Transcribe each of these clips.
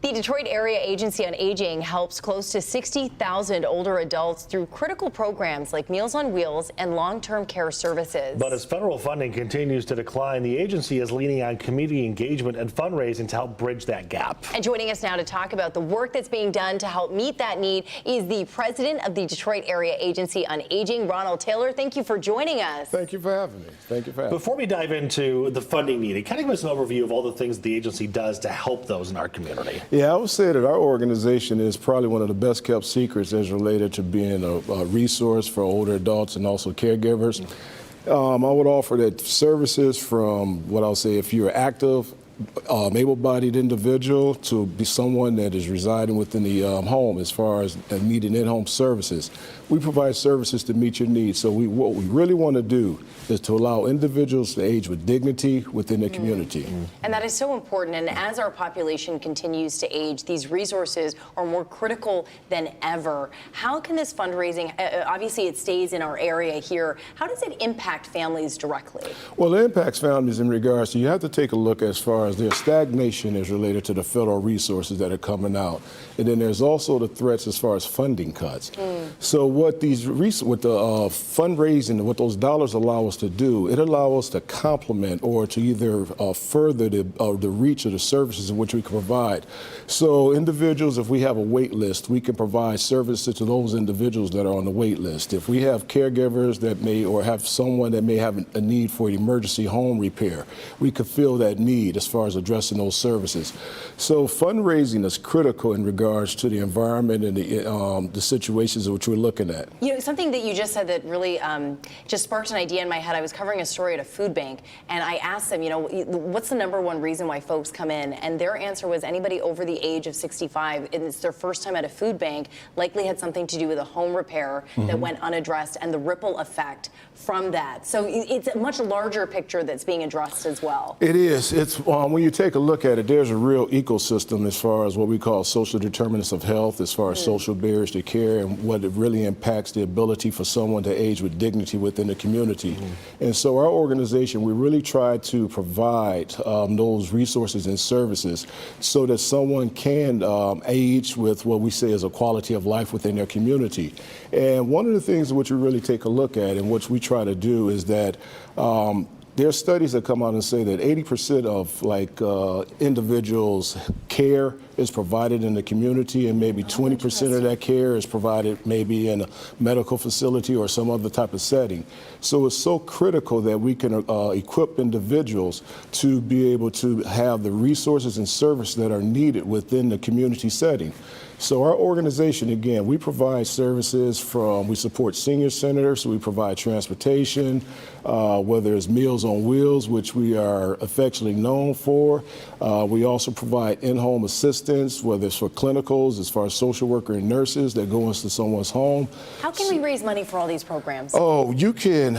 The Detroit Area Agency on Aging helps close to 60,000 older adults through critical programs like Meals on Wheels and long-term care services. But as federal funding continues to decline, the agency is leaning on community engagement and fundraising to help bridge that gap. And joining us now to talk about the work that's being done to help meet that need is the president of the Detroit Area Agency on Aging, Ronald Taylor. Thank you for joining us. Thank you for having me. Thank you for having me. Before we dive into the funding needed, kind of give us an overview of all the things the agency does to help those in our community. Yeah, I would say that our organization is probably one of the best kept secrets as related to being a resource for older adults and also caregivers. I would offer that services from what I'll say if you're active, able-bodied individual to be someone that is residing within the home as far as needing in-home services. We provide services to meet your needs. So what we really want to do is to allow individuals to age with dignity within the community. And that is so important. And as our population continues to age, these resources are more critical than ever. How can this fundraising, obviously it stays in our area here, how does it impact families directly? Well, it impacts families in regards to, you have to take a look as far as their stagnation is related to the federal resources that are coming out. And then there's also the threats as far as funding cuts. So what the fundraising, what those dollars allow us to do, it allows us to complement or to either further the reach of the services in which we can provide. So individuals, if we have a wait list, we can provide services to those individuals that are on the wait list. If we have caregivers that may, or have someone that may have a need for emergency home repair, we could fill that need as far as addressing those services. So fundraising is critical in regards to the environment and the situations which we're looking at. You know, something that you just said that really just sparked an idea in my head. I was covering a story at a food bank, and I asked them, you know, what's the #1 reason why folks come in? And their answer was anybody over the age of 65, and it's their first time at a food bank, likely had something to do with a home repair that went unaddressed and the ripple effect from that. So it's a much larger picture that's being addressed as well. It is. It's when you take a look at it, there's a real ecosystem as far as what we call social determinants of health, as far as social barriers to care and what it really impacts the ability for someone to age with dignity within the community. And so our organization, we really try to provide those resources and services so that someone can age with what we say is a quality of life within their community. And one of the things which we really take a look at and which we try to do is that there are studies that come out and say that 80% of individuals' care is provided in the community, and maybe 20% of that care is provided maybe in a medical facility or some other type of setting. So it's so critical that we can equip individuals to be able to have the resources and services that are needed within the community setting. So our organization, again, we provide services from, we support senior centers, we provide transportation, whether it's Meals on Wheels, which we are affectionately known for. We also provide in-home assistance, whether it's for clinicals, as far as social worker and nurses that go into someone's home. How can we raise money for all these programs? Oh, you can,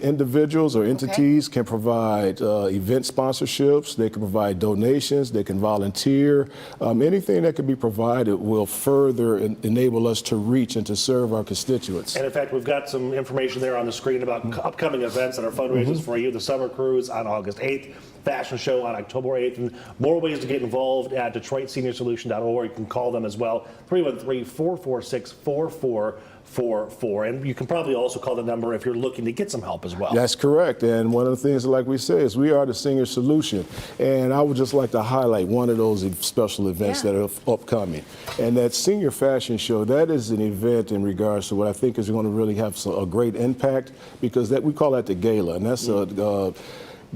individuals or entities can provide event sponsorships, they can provide donations, they can volunteer. Anything that can be provided will further enable us to reach and to serve our constituents. And in fact, we've got some information there on the screen about upcoming events that are fundraisers for you. The Summer Cruise on August 8th, Fashion Show on October 8th, and more ways to get involved at DetroitSeniorSolution.org. You can call them as well, 313-446-4444. And you can probably also call the number if you're looking to get some help as well. That's correct. And one of the things, like we say, is we are the Senior Solution. And I would just like to highlight one of those special events that are upcoming. And that Senior Fashion Show, that is an event in regards to what I think is going to really have a great impact, because that we call that the gala. And that's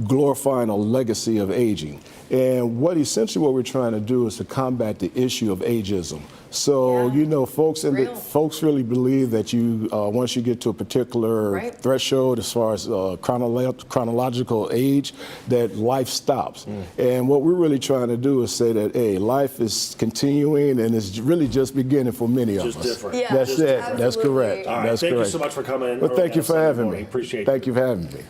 glorifying a legacy of aging. And essentially what we're trying to do is to combat the issue of ageism. So, you know, folks really believe that you, once you get to a particular threshold as far as chronological age, that life stops. And what we're really trying to do is say that, hey, life is continuing and it's really just beginning for many of us. Different. That's it. That's correct. All right. That's Thank correct. you so much for coming. Well, thank you for having me. Appreciate it. Thank you for having me.